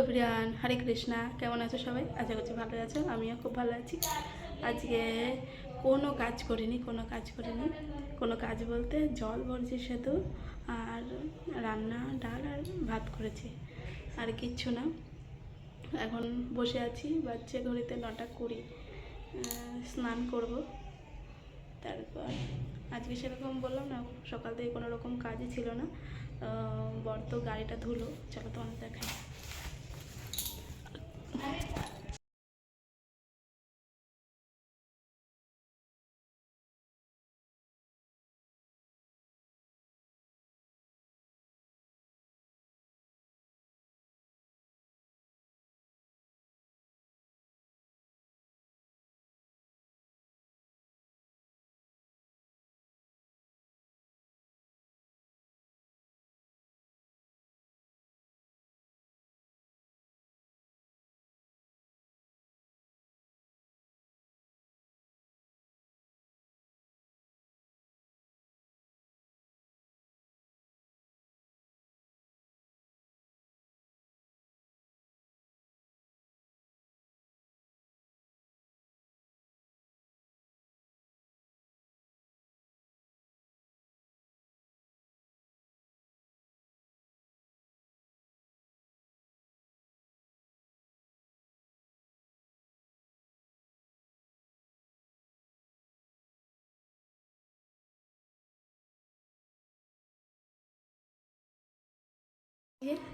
Everyone, হরে কৃষ্ণা। কেমন আছো সবাই? আশা করছি ভালো আছো। আমিও খুব ভালো আছি। আজকে কোনো কাজ করিনি। কোনো কাজ বলতে জল ভরছি শুধু, আর রান্না, ডাল আর ভাত করেছি, আর কিচ্ছু না। এখন বসে আছি, বাচ্চা ঘড়িতে 9:20। স্নান করব। তারপর আজকে সেরকম বললাম না, সকাল থেকে কোনো রকম কাজই ছিল না। বর তো গাড়িটা ধুলো, চলো তোমাদের দেখাই।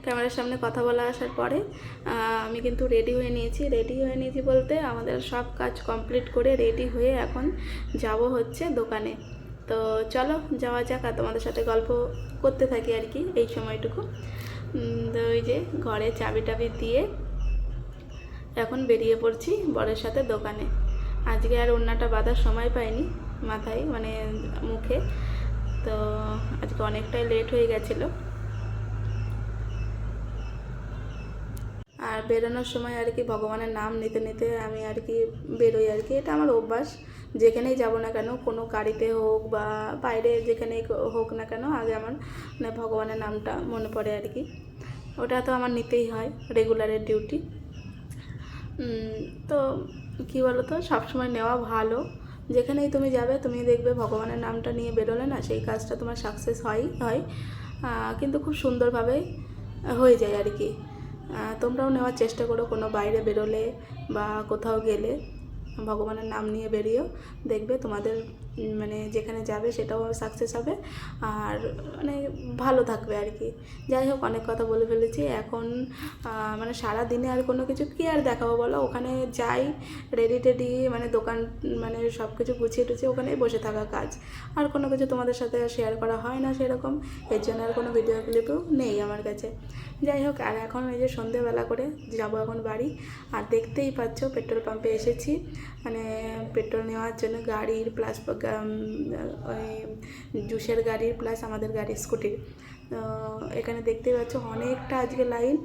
ক্যামেরার সামনে কথা বলা আসার পরে আমি কিন্তু রেডি হয়ে নিয়েছি বলতে আমাদের সব কাজ কমপ্লিট করে রেডি হয়ে এখন যাব হচ্ছে দোকানে। তো চলো যাওয়া যাক, আর তোমাদের সাথে গল্প করতে থাকি আর কি এই সময়টুকু। তো ওই যে ঘরে চাবি টাবি দিয়ে এখন বেরিয়ে পড়ছি বরের সাথে দোকানে। আজকে আর ওড়নাটা বাঁধার সময় পাইনি মাথায়, মানে মুখে। তো আজকে অনেকটাই লেট হয়ে গেছিলো। আর বেরোনোর সময় আর কি ভগবানের নাম নিতে নিতে আমি আর কি বেরোই আর কি। এটা আমার অভ্যাস। যেখানেই যাব না কেন, কোনো গাড়িতে হোক বা বাইরে যেখানেই হোক না কেন, আগে আমার মানে ভগবানের নামটা মনে পড়ে আর কি। ওটা তো আমার নিতেই হয়, রেগুলারের ডিউটি। তো কী বলো তো, সবসময় নেওয়া ভালো। যেখানেই তুমি যাবে তুমি দেখবে ভগবানের নামটা নিয়ে বেরোলে না, সেই কাজটা তোমার সাকসেস হয়। কিন্তু খুব সুন্দরভাবে হয়ে যায় আর কি। তোমরাও নেওয়ার চেষ্টা করো, কোনো বাইরে বেরোলে বা কোথাও গেলে ভগবানের নাম নিয়ে বেরিয়েও, দেখবে তোমাদের মানে যেখানে যাবে সেটাও সাকসেস হবে, আর মানে ভালো থাকবে আর কি। যাই হোক, অনেক কথা বলে ফেলেছি এখন। মানে সারা দিনে আর কোনো কিছু কী আর দেখাবো বলো, ওখানে যাই রেডি টেডি, মানে দোকান মানে সব কিছু গুছিয়ে টুছিয়ে ওখানেই বসে থাকা কাজ। আর কোনো কিছু তোমাদের সাথে শেয়ার করা হয় না সেরকম, এর জন্য আর কোনো ভিডিও ক্লিপও নেই আমার কাছে। যাই হোক, আর এখন এই যে সন্ধেবেলা করে যাবো এখন বাড়ি। আর দেখতেই পাচ্ছ পেট্রোল পাম্পে এসেছি, মানে পেট্রোল নেওয়ার জন্য গাড়ির প্লাস ওই জুসের গাড়ির প্লাস আমাদের গাড়ির স্কুটির। এখানে দেখতেই পাচ্ছ অনেকটা আজকে লাইন,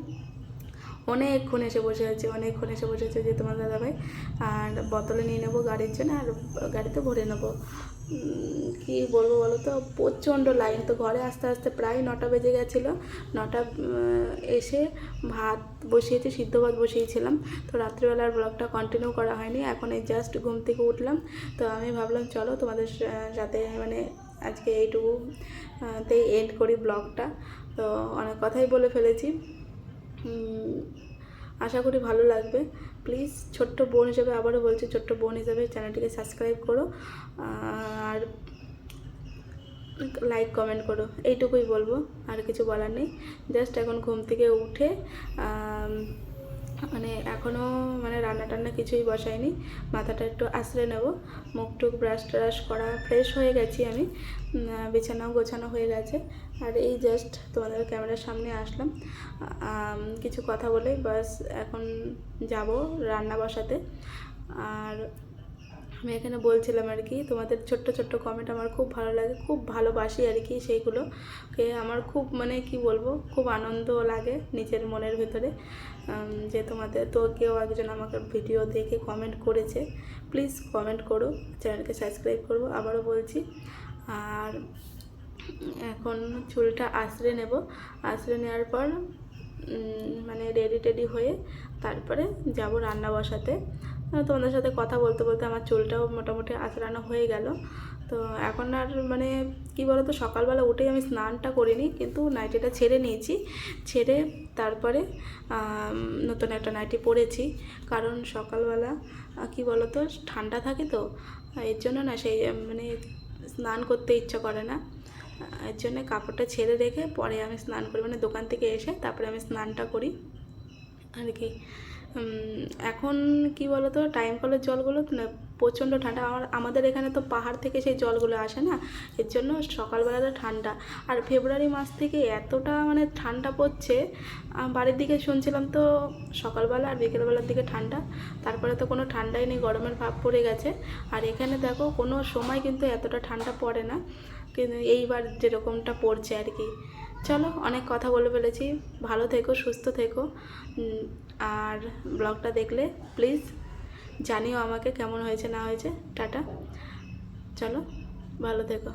অনেকক্ষণ এসে বসে আছে যে তোমার দাদাভাই। আর বোতলে নিয়ে নেবো গাড়ির জন্য, আর গাড়িতে ভরে নেবো। কী বলবো বলো তো, প্রচণ্ড লাইন। তো ঘরে আস্তে আস্তে প্রায় 9টা বেজে গেছিলো। 9টা এসে ভাত বসিয়েছি, সিদ্ধ ভাত বসিয়েছিলাম। তো রাত্রিবেলার ব্লগটা কন্টিনিউ করা হয়নি, এখন এই জাস্ট ঘুম থেকে উঠলাম। তো আমি ভাবলাম চলো তোমাদের সাথে মানে আজকে এইটুকুতেই এন্ড করি ব্লগটা। তো অনেক কথাই বলে ফেলেছি, আশা করি ভালো লাগবে। প্লিজ ছোট্ট বোন হিসেবে, আবারও বলছি, ছোট্ট বোন হিসেবে চ্যানেলটিকে সাবস্ক্রাইব করো আর লাইক কমেন্ট করো, এইটুকুই বলবো, আর কিছু বলার নেই। জাস্ট এখন ঘুম থেকে উঠে মানে এখনও মানে রান্না টান্না কিছুই বসাইনি, মাথাটা একটু আশ্রয় নেব, মুখ টুক ব্রাশ ট্রাশ করা, ফ্রেশ হয়ে গেছি আমি, বিছানাও গোছানো হয়ে গেছে। আর এই জাস্ট তোমাদের ক্যামেরার সামনে আসলাম কিছু কথা বলে, বাস এখন যাব রান্না বসাতে। আর আমি এখানে বলছিলাম আর কি, তোমাদের ছোট্ট ছোট্ট কমেন্ট আমার খুব ভালো লাগে, খুব ভালোবাসি আর কি সেইগুলোকে। আমার খুব মানে কি বলবো, খুব আনন্দ লাগে নিজের মনের ভেতরে যে তোমাদের তো কেউ একজন আমাকে ভিডিও দেখে কমেন্ট করেছে। প্লিজ কমেন্ট করো, চ্যানেলকে সাবস্ক্রাইব করবো, আবারও বলছি। আর এখন চুলটা আঁচড়ে নেব, আঁচড়ে নেওয়ার পর মানে রেডি টেডি হয়ে তারপরে যাব রান্না বসাতে। তোমাদের সাথে কথা বলতে বলতে আমার চুলটাও মোটামুটি আঁচড়ানো হয়ে গেল। তো এখন আর মানে কী বলো তো, সকালবেলা উঠেই আমি স্নানটা করিনি, কিন্তু নাইটিটা ছেড়ে নিয়েছি। ছেড়ে তারপরে নতুন একটা নাইটি পরেছি, কারণ সকালবেলা কী বলো তো ঠান্ডা থাকে তো, এর জন্য না সেই মানে স্নান করতে ইচ্ছা করে না। এর জন্য কাপড়টা ছেড়ে রেখে পরে আমি স্নান করি, মানে দোকান থেকে এসে তারপরে আমি স্নানটা করি আর কি। এখন কি বলো তো, টাইম কলের জলগুলো না প্রচণ্ড ঠান্ডা। আমাদের এখানে তো পাহাড় থেকে সেই জলগুলো আসে না, এর জন্য সকালবেলাটা ঠান্ডা। আর ফেব্রুয়ারি মাস থেকে এতটা মানে ঠান্ডা পড়ছে, বাড়ির দিকে শুনছিলাম তো সকালবেলা আর বিকেলবেলার দিকে ঠান্ডা, তারপরে তো কোনো ঠান্ডাই নেই, গরমের ভাব পড়ে গেছে। আর এখানে দেখো কোনো সময় কিন্তু এতটা ঠান্ডা পড়ে না, কিন্তু এইবার যেরকমটা পড়ছে আর কি। চলো, অনেক কথা বলে ফেলেছি, ভালো থেকো, সুস্থ থেকো। আর ব্লগটা দেখলে প্লিজ জানিও আমাকে কেমন হয়েছে না হয়েছে। টাটা, চলো, ভালো থেকো।